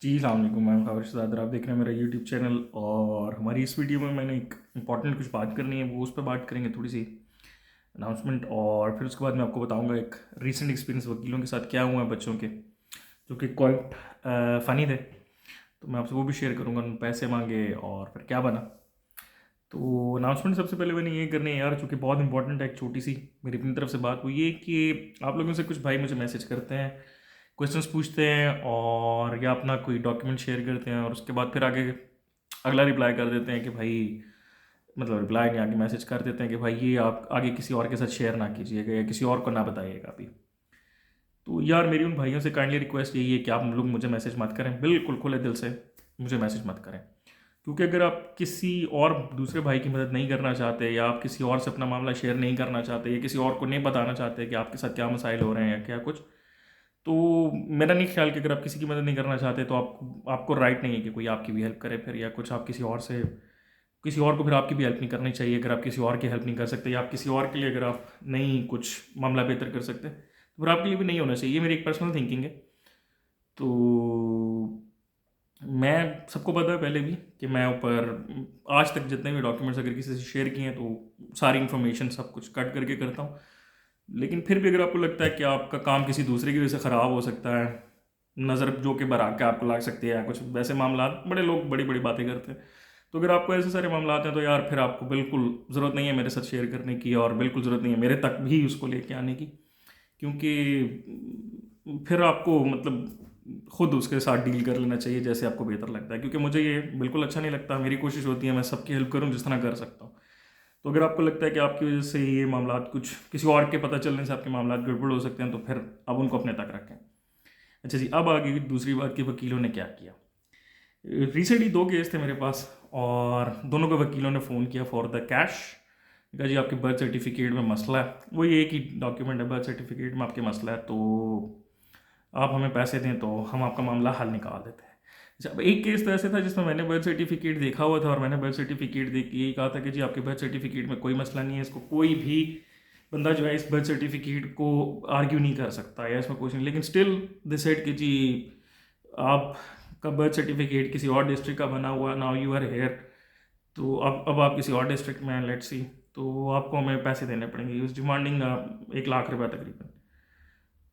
जी अस्सलाम वालेकुम, मैं ख़ालिद शहज़ाद। आप देख रहे हैं मेरा यूट्यूब चैनल। और हमारी इस वीडियो में मैंने एक इंपॉर्टेंट कुछ बात करनी है, वो उस पर बात करेंगे, थोड़ी सी अनाउंसमेंट। और फिर उसके बाद मैं आपको बताऊंगा एक रीसेंट एक्सपीरियंस वकीलों के साथ क्या हुआ है बच्चों के, जो कि क्वाइट फ़नी थे। तो मैं आपसे वो भी शेयर करूंगा, उन्होंने पैसे मांगे और फिर क्या बना। तो अनाउंसमेंट सबसे पहले मैंने ये करनी है यार, चूँकि बहुत इंपॉर्टेंट है, एक छोटी सी मेरी अपनी तरफ से बात हुई है कि आप लोगों से कुछ भाई मुझे मैसेज करते हैं, क्वेश्चंस पूछते हैं और या अपना कोई डॉक्यूमेंट शेयर करते हैं और उसके बाद फिर आगे अगला रिप्लाई कर देते हैं कि भाई, मतलब रिप्लाई नहीं, आगे मैसेज कर देते हैं कि भाई ये आप आगे किसी और के साथ शेयर ना कीजिएगा या किसी और को ना बताइएगा अभी। तो यार मेरी उन भाइयों से काइंडली रिक्वेस्ट यही है कि आप लोग मुझे मैसेज मत करें, बिल्कुल खुले दिल से मुझे मैसेज मत करें। क्योंकि अगर आप किसी और दूसरे भाई की मदद नहीं करना चाहते या आप किसी और से अपना मामला शेयर नहीं करना चाहते या किसी और को नहीं बताना चाहते कि आपके साथ क्या मसाइल हो रहे हैं या क्या कुछ, तो मेरा नहीं ख्याल कि अगर आप किसी की मदद नहीं करना चाहते तो आपको राइट नहीं है कि कोई आपकी भी हेल्प करे फिर, या कुछ आप किसी और को फिर आपकी भी हेल्प नहीं करनी चाहिए। अगर आप किसी और की हेल्प नहीं कर सकते या आप किसी और के लिए अगर आप नहीं कुछ मामला बेहतर कर सकते तो फिर आपके लिए भी नहीं होना चाहिए। ये मेरी एक पर्सनल थिंकिंग है। तो मैं, सबको पता है पहले भी कि मैं ऊपर आज तक जितने भी डॉक्यूमेंट्स अगर किसी से शेयर किए हैं तो सारी इन्फॉर्मेशन सब कुछ कट करके करता हूँ। लेकिन फिर भी अगर आपको लगता है कि आपका काम किसी दूसरे की वजह से ख़राब हो सकता है, नज़र जो कि बरा के आपको लग सकती है या कुछ वैसे मामला, बड़े लोग बड़ी बड़ी बातें करते हैं, तो अगर आपको ऐसे सारे मामला आते हैं तो यार फिर आपको बिल्कुल ज़रूरत नहीं है मेरे साथ शेयर करने की और बिल्कुल ज़रूरत नहीं है मेरे तक भी उसको लेके आने की। क्योंकि फिर आपको मतलब खुद उसके साथ डील कर लेना चाहिए जैसे आपको बेहतर लगता है, क्योंकि मुझे ये बिल्कुल अच्छा नहीं लगता। मेरी कोशिश होती है मैं सबकी हेल्प करूं जिस तरह कर सकता हूँ। तो अगर आपको लगता है कि आपकी वजह से ये मामला कुछ किसी और के पता चलने से आपके मामला गड़बड़ हो सकते हैं तो फिर अब उनको अपने तक रखें। अच्छा जी, अब आगे दूसरी बात कि वकीलों ने क्या किया। रिसेंटली दो केस थे मेरे पास और दोनों के वकीलों ने फ़ोन किया फॉर द कैश। कहा जी आपके बर्थ सर्टिफिकेट में मसला है, वही एक ही डॉक्यूमेंट है, बर्थ सर्टिफिकेट में आपके मसला है, तो आप हमें पैसे दें तो हम आपका मामला हल निकाल देते हैं। अच्छा, अब एक केस तो ऐसे था जिसमें मैंने बर्थ सर्टिफिकेट देखा हुआ था और मैंने बर्थ सर्टिफिकेट देख के यही कहा था कि जी आपके बर्थ सर्टिफिकेट में कोई मसला नहीं है, इसको कोई भी बंदा जो है इस बर्थ सर्टिफिकेट को आर्ग्यू नहीं कर सकता या इसमें कुछ नहीं। लेकिन स्टिल दे सेड कि जी आपका बर्थ सर्टिफिकेट किसी और डिस्ट्रिक्ट का बना हुआ, नाउ यू आर हेयर, तो अब आप किसी और डिस्ट्रिक्ट में हैं, लेट्स सी, तो आपको हमें पैसे देने पड़ेंगे। उस डिमांडिंग 1 लाख रुपये तकरीबन।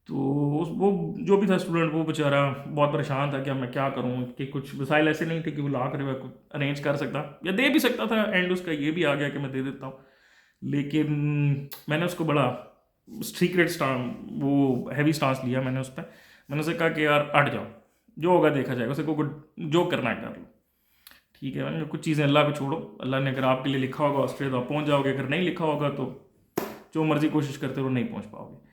तो वो जो भी था स्टूडेंट, वो बेचारा बहुत परेशान था कि अब मैं क्या करूं, कि कुछ वसाइल ऐसे नहीं थे कि वो 1 लाख रुपये को अरेंज कर सकता या दे भी सकता था। एंड उसका ये भी आ गया कि मैं दे देता हूँ। लेकिन मैंने उसको बड़ा सीक्रेट स्टांस, वो हैवी स्टांस लिया मैंने उस पर। मैंने उसे कहा कि यार हट जाओ, जो होगा देखा जाएगा, उसे को जो करना है कर लो। ठीक है, मैंने कहा, कुछ चीज़ें अल्लाह को छोड़ो, अल्लाह ने अगर आपके लिए लिखा होगा ऑस्ट्रेलिया तो आप पहुँच जाओगे, अगर नहीं लिखा होगा तो जो मर्जी कोशिश करते रहो, नहीं पहुँच पाओगे।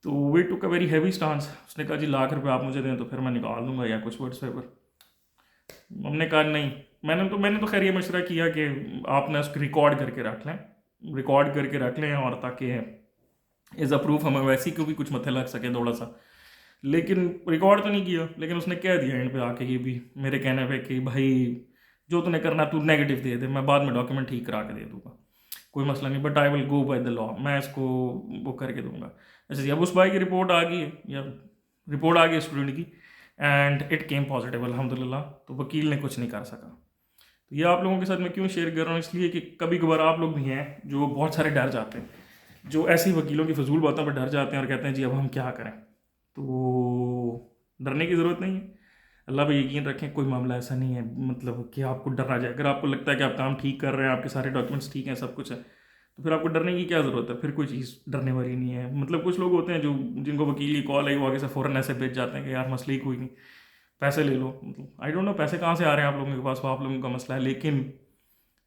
तो वे टुक अ वेरी हैवी स्टांस। उसने कहा जी 1 लाख रुपए आप मुझे दें तो फिर मैं निकाल दूंगा या कुछ वर्ड्स पेपर। हमने कहा नहीं। मैंने तो खैर ये मशवरा किया कि आप ना उसको रिकॉर्ड करके रख लें, रिकॉर्ड करके रख लें, और ताकि एज अ प्रूफ हमें वैसे ही क्योंकि कुछ मथे लग सके थोड़ा सा। लेकिन रिकॉर्ड तो नहीं किया, लेकिन उसने कह दिया एंड पे आके ये भी मेरे कहने पे कि भाई जो तूने करना तू नेगेटिव दे दे, मैं बाद में डॉक्यूमेंट ठीक करा के दे दूंगा, कोई मसला नहीं, but I will go by the law, मैं इसको वो करके दूंगा। अच्छा जी, अब उस भाई की रिपोर्ट आ गई है, या रिपोर्ट आ गई स्टूडेंट की, एंड इट केम पॉजिटिव अल्हम्दुलिल्लाह। तो वकील ने कुछ नहीं कर सका। तो ये आप लोगों के साथ मैं क्यों शेयर कर रहा हूँ, इसलिए कि कभी कभार आप लोग भी हैं जो बहुत सारे डर जाते हैं, जो ऐसी वकीलों की फजूल बातों पर डर जाते हैं और कहते हैं जी अब हम क्या करें। तो डरने की ज़रूरत नहीं है। अल्लाह पे यकीन रखें, कोई मामला ऐसा नहीं है मतलब कि आपको डरना जाए। अगर आपको लगता है कि आप काम ठीक कर रहे हैं, आपके सारे डॉक्यूमेंट्स ठीक हैं, सब कुछ है, तो फिर आपको डरने की क्या ज़रूरत है। फिर कोई चीज़ डरने वाली नहीं है। मतलब कुछ लोग होते हैं जो जिनको वकील की कॉल आई, वो आगे से फ़ौरन ऐसे भेज जाते हैं कि यार मसले ही कोई नहीं, पैसे ले लो। मतलब आई डोंट नो पैसे कहाँ से आ रहे हैं आप लोगों के पास, वो आप लोगों का मसला है। लेकिन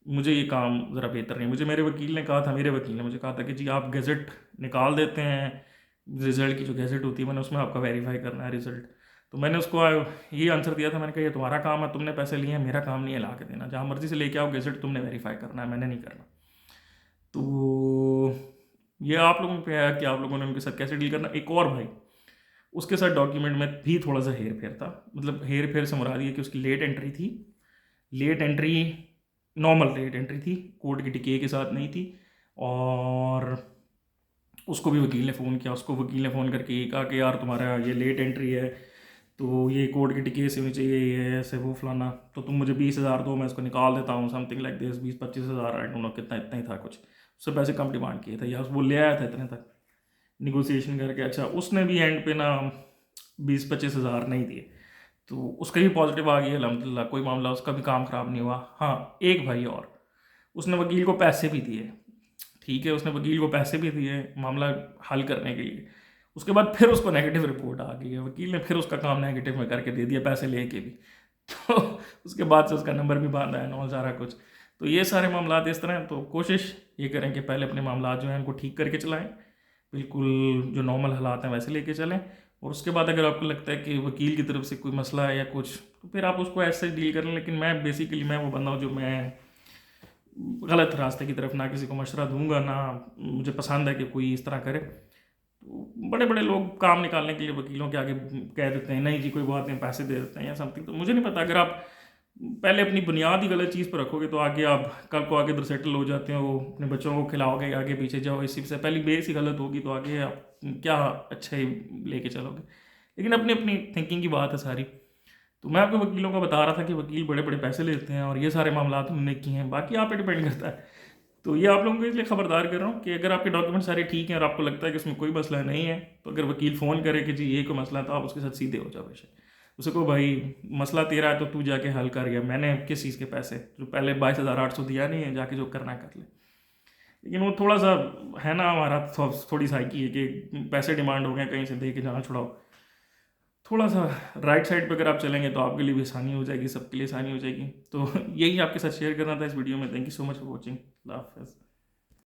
मुझे ये काम ज़रा बेहतर नहीं। मुझे मेरे वकील ने कहा था, मेरे वकील ने मुझे कहा था कि जी आप गज़ट निकाल देते हैं, रिज़ल्ट की जो गज़ट होती है मैंने उसमें आपका वेरीफाई करना है रिज़ल्ट। तो मैंने उसको ये आंसर दिया था, मैंने कहा ये तुम्हारा काम है, तुमने पैसे लिए हैं, मेरा काम नहीं है ला के देना। जहाँ मर्जी से लेके आओ गज़ट, तुमने वेरीफाई करना है, मैंने नहीं करना। तो ये आप लोगों पे है कि आप लोगों ने उनके साथ कैसे डील करना। एक और भाई, उसके साथ डॉक्यूमेंट में भी थोड़ा सा हेर फेर था। मतलब हेर फेर से मुराद ये कि उसकी लेट एंट्री थी, late entry normal late entry थी, कोर्ट की टिके के साथ नहीं थी। और उसको भी वकील ने फ़ोन किया, उसको वकील ने फ़ोन करके ये कहा कि यार तुम्हारा ये लेट एंट्री है, तो ये कोर्ट की टिकट ऐसी होनी चाहिए, ये ऐसे वो फलाना, तो तुम मुझे 20,000 दो, मैं इसको निकाल देता हूँ, समथिंग लाइक दिस, 20-25 हज़ार, आई डोंट नो कितना, इतना ही था कुछ। उससे पैसे कम डिमांड किए थे, या वो ले आया था इतने तक निगोसिएशन करके। अच्छा, उसने भी एंड पे ना 20-25 हज़ार नहीं दिए, तो उसका भी पॉजिटिव आ गया अल्हम्दुलिल्लाह, कोई मामला, उसका भी काम ख़राब नहीं हुआ। हाँ, एक भाई और, उसने वकील को पैसे भी दिए, ठीक है, उसने वकील को पैसे भी दिए मामला हल करने के लिए। उसके बाद फिर उसको नेगेटिव रिपोर्ट आ गई है, वकील ने फिर उसका काम नेगेटिव में करके दे दिया, पैसे लेके भी। तो उसके बाद से उसका नंबर भी बांधा है, नौ सारा कुछ। तो ये सारे मामला इस तरह हैं, तो कोशिश ये करें कि पहले अपने मामला जो हैं उनको ठीक करके चलाएं, बिल्कुल जो नॉर्मल हालात हैं वैसे लेके चलें। और उसके बाद अगर आपको लगता है कि वकील की तरफ से कोई मसला है या कुछ, तो फिर आप उसको ऐसे डील करें। लेकिन मैं बेसिकली मैं वो बंदा हूँ जो मैं गलत रास्ते की तरफ ना किसी को मशवरा दूंगा, ना मुझे पसंद है कि कोई इस तरह करे। तो बड़े बड़े लोग काम निकालने के लिए वकीलों के आगे कह देते हैं नहीं जी कोई बात नहीं, पैसे दे देते हैं या समथिंग। तो मुझे नहीं पता, अगर आप पहले अपनी बुनियाद ही गलत चीज़ पर रखोगे तो आगे आप कल को आगे इधर सेटल हो जाते हो, अपने बच्चों को खिलाओगे, आगे पीछे जाओ, इसी से पहली बेस ही गलत होगी तो आगे आप क्या अच्छा ही लेके चलोगे। लेकिन अपनी अपनी थिंकिंग की बात है सारी। तो मैं आपको वकीलों का बता रहा था कि वकील बड़े बड़े पैसे लेते हैं और ये सारे मामला उन्होंने किए हैं, बाकी आप पे डिपेंड करता है। तो ये आप लोगों को इसलिए खबरदार कर रहा हूँ कि अगर आपके डॉक्यूमेंट सारे ठीक हैं और आपको लगता है कि उसमें कोई मसला नहीं है, तो अगर वकील फ़ोन करे कि जी ये कोई मसला है, तो आप उसके साथ सीधे हो जाओ बेशक। उसे को भाई मसला तेरा है तो तू जाके हल कर गया, मैंने किस चीज़ के पैसे, जो पहले 22,800 दिया नहीं है, जाके जो करना है कर ले। लेकिन वो थोड़ा सा है ना, हमारा थोड़ी साइकी है कि पैसे डिमांड हो गए कहीं से, दे के जाना छुड़ाओ। थोड़ा सा राइट साइड पे अगर आप चलेंगे तो आपके लिए भी आसानी हो जाएगी, सबके लिए आसानी हो जाएगी। तो यही आपके साथ शेयर करना था इस वीडियो में। Thank you so much for watching. अल्लाह हाफ़िज़।